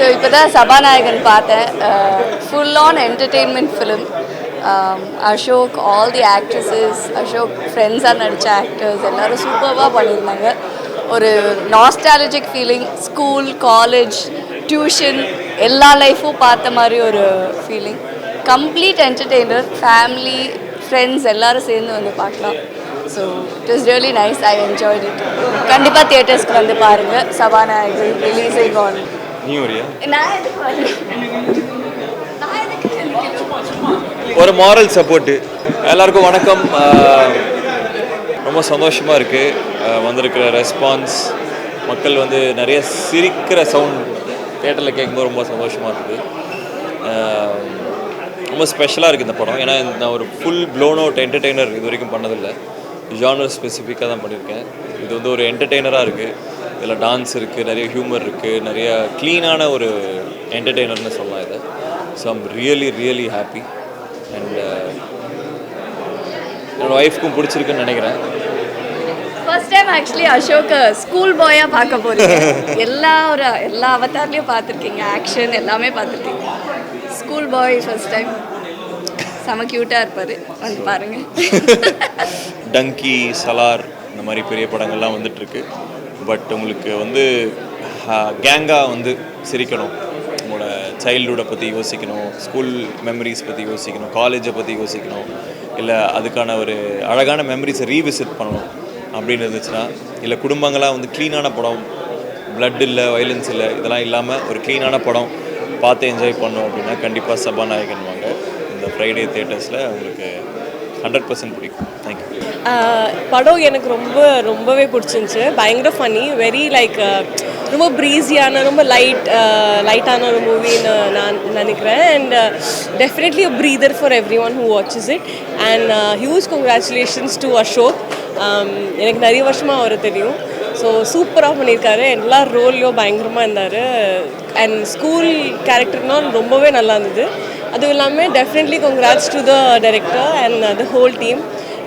So இப்போ தான் சபாநாயகன் பார்த்தேன். Full on entertainment film. Ashok, all the actresses, Ashok ஃப்ரெண்ட்ஸாக நடித்த ஆக்டர்ஸ் எல்லோரும் சூப்பராக பண்ணியிருந்தாங்க. ஒரு nostalgic feeling, school, college, tuition எல்லா லைஃப்பும் பார்த்த மாதிரி ஒரு feeling. Complete entertainer, family, friends எல்லோரும் சேர்ந்து வந்து பார்க்கலாம். So it was really nice. I enjoyed it. கண்டிப்பாக தியேட்டர்ஸ்க்கு வந்து பாருங்கள். Sabanayagan releasing on. ஒரு மாரல் சப்போர்ட்டு. எல்லாருக்கும் வணக்கம். ரொம்ப சந்தோஷமாக இருக்குது வந்திருக்கிற ரெஸ்பான்ஸ். மக்கள் வந்து நிறைய சிரிக்கிற சவுண்ட் தியேட்டரில் கேட்கும்போது ரொம்ப சந்தோஷமாக இருக்குது. ரொம்ப ஸ்பெஷலாக இருக்குது இந்த படம். ஏன்னா நான் ஒரு ஃபுல் ப்ளோன் அவுட் என்டர்டெய்னர் இது வரைக்கும் பண்ணதில்லை. ஜானர் ஸ்பெசிஃபிக்காக தான் பண்ணியிருக்கேன். இது வந்து ஒரு என்டர்டெய்னராக இருக்குது. இதில் டான்ஸ் இருக்குது, நிறைய ஹியூமர் இருக்குது, நிறைய க்ளீனான ஒரு என்டர்டெய்னர்னு சொல்லலாம் இதை. So I'm really happy. And என்னோடய ஒய்ஃப்க்கும் பிடிச்சிருக்குன்னு நினைக்கிறேன். ஃபர்ஸ்ட் டைம் ஆக்சுவலி அசோக்கை ஸ்கூல் பாயாக பார்க்க போகிறீங்க. எல்லா அவதார்லேயும் பார்த்துருக்கீங்க, ஆக்ஷன் எல்லாமே பார்த்துருக்கீங்க. ஸ்கூல் பாய் ஃபர்ஸ்ட் டைம் செம க்யூட்டாக இருப்பார், வந்து பாருங்கள். டங்கி, சலார் இந்த மாதிரி பெரிய படங்கள்லாம் வந்துட்டுருக்கு. பட் உங்களுக்கு வந்து கேங்காக வந்து சிரிக்கணும், உங்களோட சைல்டுஹுட்டை பற்றி யோசிக்கணும், ஸ்கூல் மெமரிஸ் பற்றி யோசிக்கணும், காலேஜை பற்றி யோசிக்கணும், இல்லை அதுக்கான ஒரு அழகான மெமரிஸை ரீவிசிட் பண்ணணும் அப்படின்னு இருந்துச்சுன்னா, இல்லை குடும்பங்களாக வந்து க்ளீனான படம், பிளட் இல்லை, வயலன்ஸ் இல்லை, இதெல்லாம் இல்லாமல் ஒரு க்ளீனான படம் பார்த்து என்ஜாய் பண்ணோம் அப்படின்னா கண்டிப்பாக சபாநாயகன் வாங்க. இந்த ஃப்ரைடே தியேட்டர்ஸில் உங்களுக்கு 100% பிடிக்கும். தேங்க்யூ. படம் எனக்கு ரொம்பவே பிடிச்சிருந்துச்சு. பயங்கர ஃபன்னி, வெரி லைக் ரொம்ப ப்ரீஸியான, ரொம்ப லைட்டான ஒரு மூவின்னு நான் நினைக்கிறேன். And definitely a breather for every one who watches it. And huge congratulations to Ashok. எனக்கு நிறைய வருஷமாக அவரை தெரியும். ஸோ சூப்பராக பண்ணியிருக்காரு. எல்லா ரோல்லையும் பயங்கரமாக இருந்தார். அண்ட் ஸ்கூல் கேரக்டர்னால் ரொம்பவே நல்லா இருந்தது. அதுவும் இல்லாமல் definitely congrats to the director and the whole team.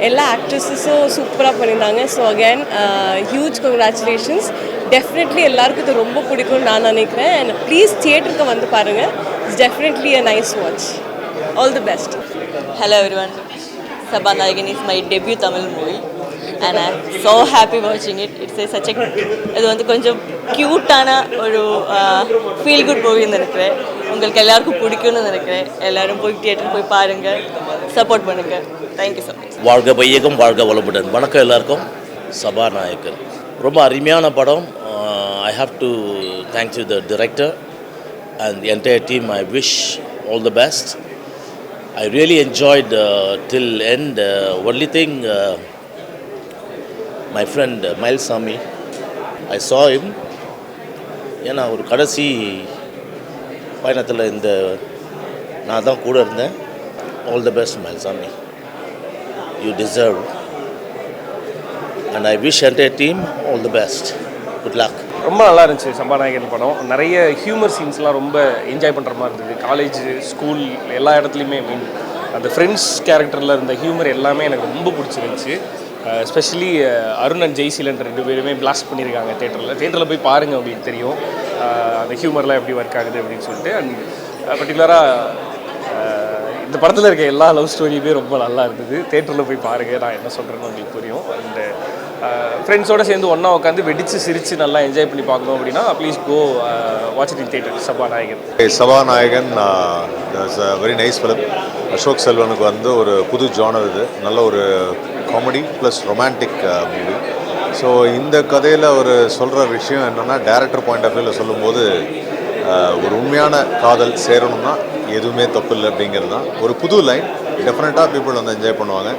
எல்லா ஆக்ட்ரஸஸும் சூப்பராக பண்ணியிருந்தாங்க. So again huge congratulations. Definitely எல்லாருக்கும் இது ரொம்ப பிடிக்கும்னு நான் நினைக்கிறேன். அண்ட் ப்ளீஸ் தியேட்டருக்கு வந்து பாருங்கள். It's definitely a nice watch. All the best. Hello everyone. Sabanayagan is my debut Tamil movie and I'm so happy watching it. இது வந்து கொஞ்சம் க்யூட்டான ஒரு ஃபீல் குட் மூவின்னு நினைக்கிறேன். உங்களுக்கு எல்லாருக்கும் பிடிக்கும்னு நினைக்கிறேன். எல்லோரும் போய் தியேட்டர் போய் பாருங்கள், சப்போர்ட் பண்ணுங்கள். Thank you so much. வாழ்க வையகம், வாழ்க வளமுடன். வணக்கம் எல்லாருக்கும். சபாநாயகன் ரொம்ப அருமையான படம். I have to thank you the director and the entire team. I wish all the best. I really enjoyed till end. Only thing, my friend Mailsami, I saw him. ஏன்னா ஒரு கடைசி பயணத்தில் நான் தான் கூட இருந்தேன். All the best Mailsami. You deserve. And I wish entire team all the best. Good luck. ரொம்ப நல்லா இருந்துச்சு சபாநாயகன் படம். நிறைய ஹியூமர் சீன்ஸ்லாம் ரொம்ப என்ஜாய் பண்ணுற மாதிரி இருந்தது. காலேஜ், ஸ்கூல் எல்லா இடத்துலையுமே அந்த ஃப்ரெண்ட்ஸ் கேரக்டரில் இருந்த ஹியூமர் எல்லாமே எனக்கு ரொம்ப பிடிச்சிருந்துச்சு. எஸ்பெஷலி அருண் அண்ட் ஜெய்சீலன் 2 பேருமே பிளாஸ்ட் பண்ணியிருக்காங்க தியேட்டரில் போய் பாருங்கள் அப்படின்னு தெரியும் அந்த ஹியூமர்லாம் எப்படி ஒர்க் ஆகுது அப்படின்னு சொல்லிட்டு. அண்ட் பர்டிகுலராக இந்த படத்தில் இருக்க எல்லா லவ் ஸ்டோரியுமே ரொம்ப நல்லா இருந்தது. தியேட்டரில் போய் பாருங்கள், நான் என்ன சொல்கிறேன்னு உங்களுக்கு புரியும். அண்ட் ஃப்ரெண்ட்ஸோடு சேர்ந்து ஒன்றா உட்காந்து வெடித்து சிரித்து நல்லா என்ஜாய் பண்ணி பார்க்கணும் அப்படின்னா please go watch it in theatre. Sabhanayagan is a very nice film. Ashok செல்வனுக்கு வந்து ஒரு புது ஜானர் இது. நல்ல ஒரு comedy plus romantic movie. So இந்த கதையில் ஒரு சொல்கிற விஷயம் என்னென்னா, டேரக்டர் பாயிண்ட் ஆஃப் வியூவில் சொல்லும்போது ஒரு உண்மையான காதல் சேரணும்னா எதுவுமே தப்பு இல்லை அப்படிங்கிறது தான் ஒரு புது லைன். டெஃபினட்டாக பீப்புள் வந்து என்ஜாய் பண்ணுவாங்க.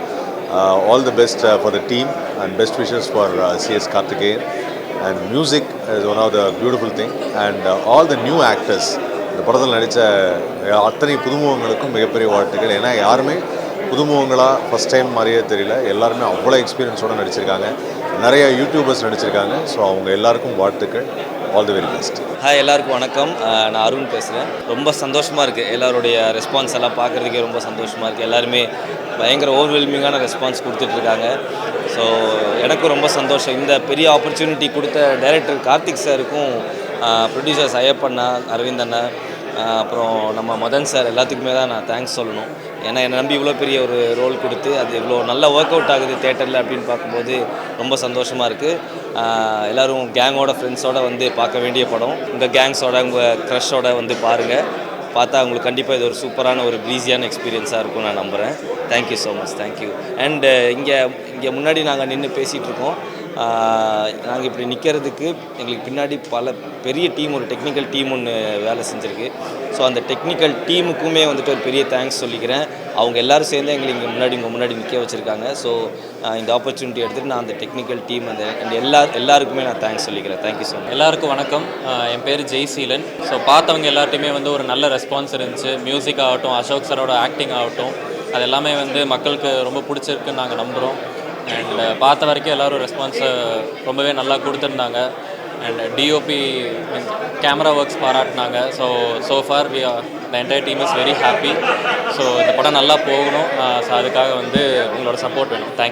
All the best for the team and best wishes for C.S. Karthikeyan. And music is one of the beautiful thing. And all the new actors, இந்த படத்தில் நடித்த அத்தனை புதுமுகங்களுக்கும் மிகப்பெரிய வாழ்த்துக்கள். ஏன்னா யாருமே புதுமுகங்களாக ஃபஸ்ட் டைம் மாதிரியே தெரியல. எல்லாருமே அவ்வளோ எக்ஸ்பீரியன்ஸோடு நடிச்சிருக்காங்க. நிறைய யூடியூபர்ஸ் நடிச்சிருக்காங்க. ஸோ அவங்க எல்லாருக்கும் வாழ்த்துக்கள். All the very best. Hi, எல்லாருக்கும் வணக்கம். நான் அருண் பேசுகிறேன். ரொம்ப சந்தோஷமாக இருக்குது. எல்லாருடைய ரெஸ்பான்ஸ் எல்லாம் பார்க்குறதுக்கே ரொம்ப சந்தோஷமாக இருக்குது. எல்லாருமே பயங்கர ஓவர்வெல்மிங்கான ரெஸ்பான்ஸ் கொடுத்துட்ருக்காங்க. ஸோ எனக்கும் ரொம்ப சந்தோஷம். இந்த பெரிய ஆப்பர்ச்சுனிட்டி கொடுத்த டைரக்டர் கார்த்திக் சாருக்கும் ப்ரொடியூசர்ஸ் ஐயப்பண்ணா, அரவிந்த் அண்ணா, அப்புறம் நம்ம மதன் சார் எல்லாத்துக்குமே தான் நான் தேங்க்ஸ் சொல்லணும். ஏன்னா என்னை நம்பி இவ்வளோ பெரிய ஒரு ரோல் கொடுத்து அது இவ்வளோ நல்லா ஒர்க் அவுட் ஆகுது தேட்டரில் அப்படின்னு பார்க்கும்போது ரொம்ப சந்தோஷமாக இருக்குது. எல்லோரும் கேங்கோட ஃப்ரெண்ட்ஸோடு வந்து பார்க்க வேண்டிய படம். உங்கள் கேங்ஸோட உங்கள் க்ரஷோட வந்து பாருங்கள். பார்த்தா உங்களுக்கு கண்டிப்பாக இது ஒரு சூப்பரான ஒரு ப்ரீஸியான எக்ஸ்பீரியன்ஸாக இருக்கும் நான் நம்புகிறேன். Thank you so much, thank you. And இங்கே முன்னாடி நாங்கள் நின்று பேசிகிட்ருக்கோம். நாங்கள் இப்படி நிற்கிறதுக்கு எங்களுக்கு பின்னாடி பல பெரிய டீம், ஒரு டெக்னிக்கல் டீம் ஒன்று வேலை செஞ்சுருக்கு. ஸோ அந்த டெக்னிக்கல் டீமுக்குமே வந்துட்டு ஒரு பெரிய தேங்க்ஸ் சொல்லிக்கிறேன். அவங்க எல்லோரும் சேர்ந்து எங்களை இங்கே உங்கள் முன்னாடி நிற்க வச்சுருக்காங்க. ஸோ இந்த ஆப்பர்ச்சுனிட்டி எடுத்துகிட்டு நான் அந்த டெக்னிக்கல் டீம் அண்ட் எல்லாருக்குமே நான் தேங்க்ஸ் சொல்லிக்கிறேன். Thank you so much. எல்லாருக்கும் வணக்கம். என் பேர் ஜெய்சீலன். ஸோ பார்த்தவங்க எல்லார்ட்டையுமே வந்து ஒரு நல்ல ரெஸ்பான்ஸ் இருந்துச்சு. மியூசிக் ஆகட்டும், அசோக் சாரோட ஆக்டிங் ஆகட்டும், அது எல்லாமே வந்து மக்களுக்கு ரொம்ப பிடிச்சிருக்குன்னு நாங்கள் நம்புகிறோம். அண்ட் பார்த்த வரைக்கும் எல்லோரும் ரெஸ்பான்ஸை ரொம்பவே நல்லா கொடுத்துருந்தாங்க. அண்ட் டிஓபி கேமரா ஒர்க்ஸ் பாராட்டினாங்க. So for the entire team is very happy. So இந்த படம் நல்லா போகணும். ஸோ அதுக்காக வந்து உங்களோட சப்போர்ட் வேணும். தேங்க்யூ.